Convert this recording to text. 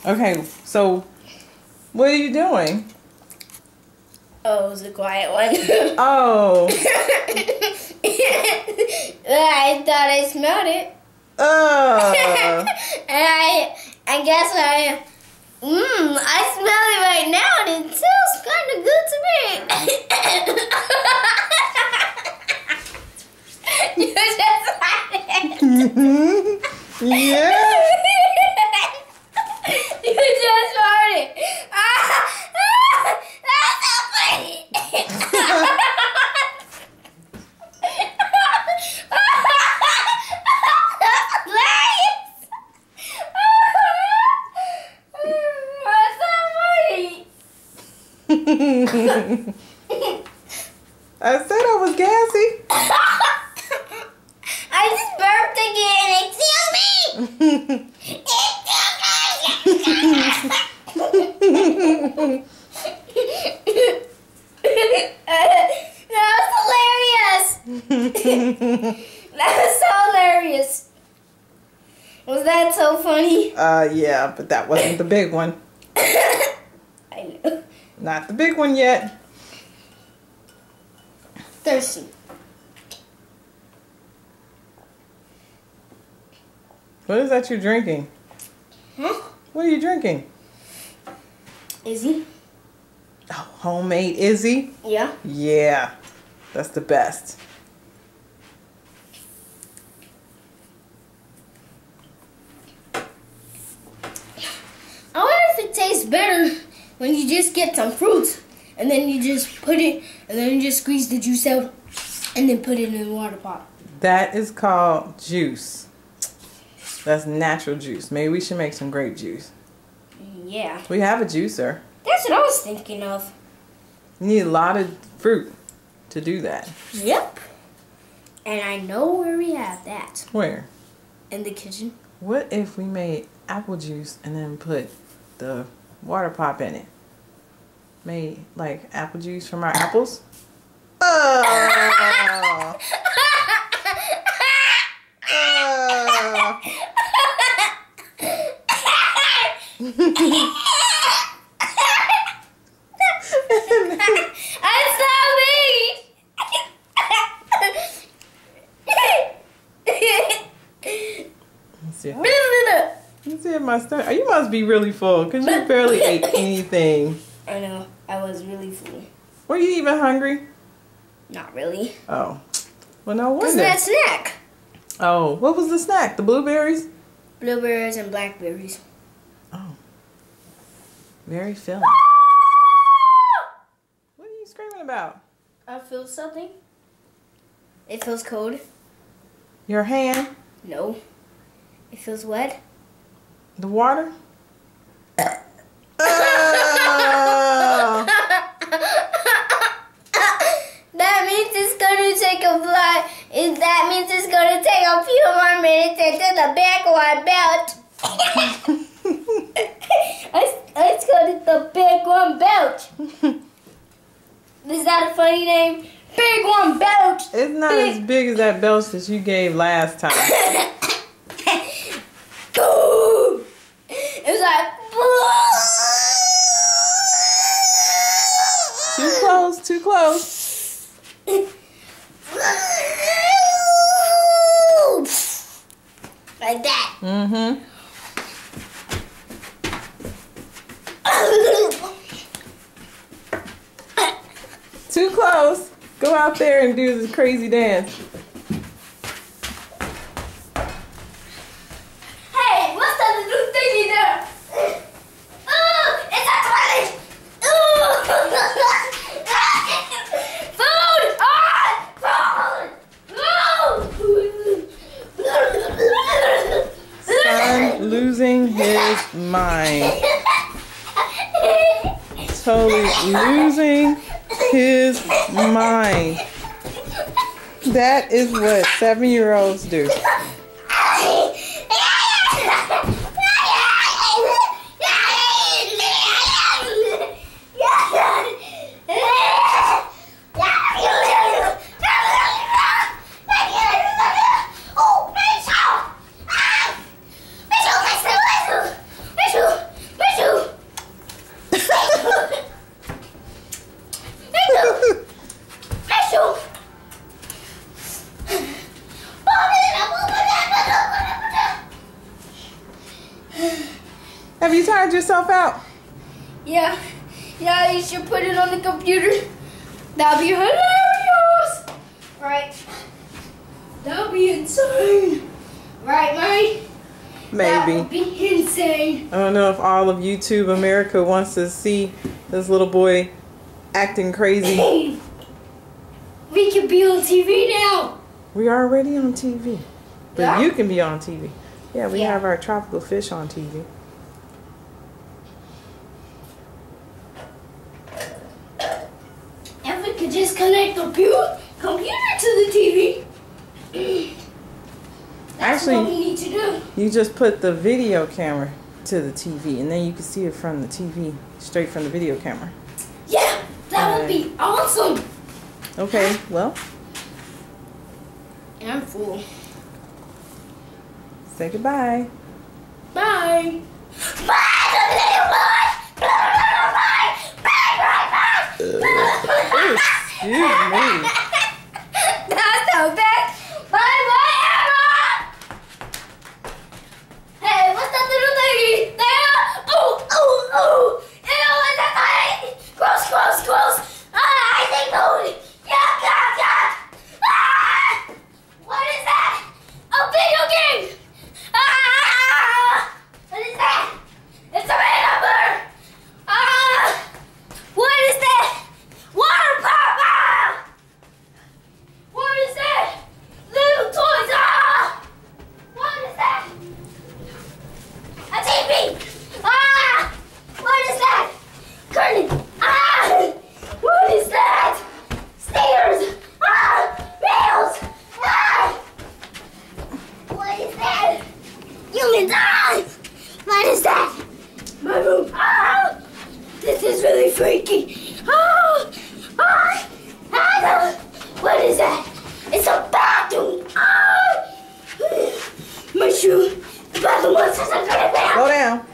Okay, so what are you doing? Oh, it was a quiet one. Oh. I thought I smelled it. And I guess I smell it right now and it smells kind of good to me. You just had it. Yeah. You just farted. That's so funny. I said I was gassy. I just burped again. That was hilarious. That was so hilarious. Was that so funny? Yeah, but that wasn't the big one. I know. Not the big one yet. Thirsty. What is that you're drinking? Huh? What are you drinking? Izzy? Oh, homemade Izzy? Yeah. Yeah, that's the best. I wonder if it tastes better when you just get some fruits and then you just put it and then you just squeeze the juice out and then put it in the water pot. That is called juice. That's natural juice. Maybe we should make some grape juice. Yeah. We have a juicer. That's what I was thinking of. You need a lot of fruit to do that. Yep. And I know where we have that. Where? In the kitchen. What if we made apple juice and then put the water pop in it? Made like apple juice from our apples? Oh! I'm sorry. Let's see if my stomach. You must be really full because you barely ate anything. I know. I was really full. Were you even hungry? Not really. Oh. Well, no wonder. What's that snack? Oh, what was the snack? The blueberries? Blueberries and blackberries. Oh. Very filling. What are you screaming about? I feel something. It feels cold. Your hand? No. It feels wet. The water? That means it's going to take a flight. That means it's going to take a few more minutes into the back of my belt. Let's go to the big one belt. Is that a funny name? Big one belt. It's not as big as that belch that you gave last time. Boom! It was like Too close, too close. like that. Mm-hmm. Too close. Go out there and do this crazy dance. Hey, what's that little thingy there? Ooh, it's a toilet. Ooh. Food! Food! Son losing his mind. Totally losing his mind. That is what 7-year-olds do. Have you tired yourself out? Yeah. Yeah, you should put it on the computer. That'd be hilarious. Right. That'd be insane. Right, Mary? That Maybe. would be insane. I don't know if all of YouTube America wants to see this little boy acting crazy. We can be on TV now. We are already on TV. But Yeah? you can be on TV. Yeah, we Yeah. have our tropical fish on TV. If we could just connect the computer to the TV. That's what we need to do. You just put the video camera to the TV, and then you can see it from the TV, straight from the video camera. Yeah, that would be awesome. Okay, well, I'm full. say goodbye. Bye. Bye, the little boy. Excuse me. That's so bad. Bye, bye, Emma. Hey, what's that little thingy? There. Oh, oh, oh. Ew, what's that thing? Gross, gross, gross. Ah, I think food. Yuck, yuck, yuck. Ah! What is that? A video game. Ah! What is that? It's a number. Ah! What is that? Water pop! What is that? Little toys! Ah! What is that? A TV! Ah! What is that? Curtain! Ah! What is that? Stairs! Ah! Rails! Ah! What is that? Humans! Ah! What is that? My room! Ah! This is really freaky! Ah! Ah! Ah! What is that? It's a bathroom! Ah! My shoe! The bathroom monster's a great man! Slow down.